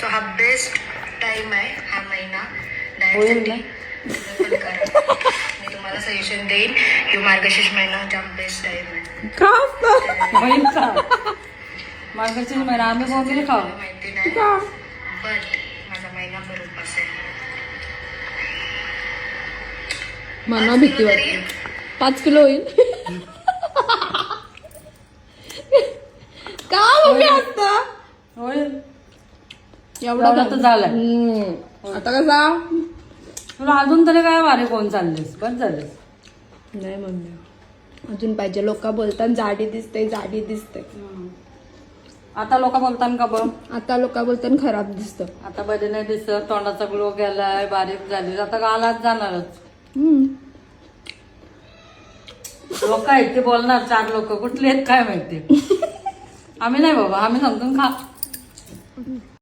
So हा best time आहे हा महिना होईल डाएटसाठी. ना? पण करा. मी तुम्हाला सजेशन देईन की मार्गशीर्ष महिना जाम बेस्ट टाइम आहे. का असतं? होईल का मार्गशीर्ष महिना आम्ही बोंबील खाऊ. मला माहिती नाही का? बट माझा महिना बरोबर असेल. मला भीती वाटते. 5 किलो होईल. का मम्मी असतं? होईल एवढा एवढा तर झालाय. आता कसा? तुला अजून तरी काय वारे कोण चाललेस बस झालेस. नाही मम्मी अजून पाहिजे. लोक बोलतात जाडी दिसते जाडी दिसते. आता लोक बोलतात का बघ. आता लोक बोलतात खराब दिसतं. आता बरे नाही दिसत तोंडाचा ग्लो गेलाय बारीक झाली आता गालात जाणारच. लोक आहेत ते बोलणार 4 लोक कुठले आहेत काय माहिती. आम्ही नाही बाबा आम्ही समजून खा.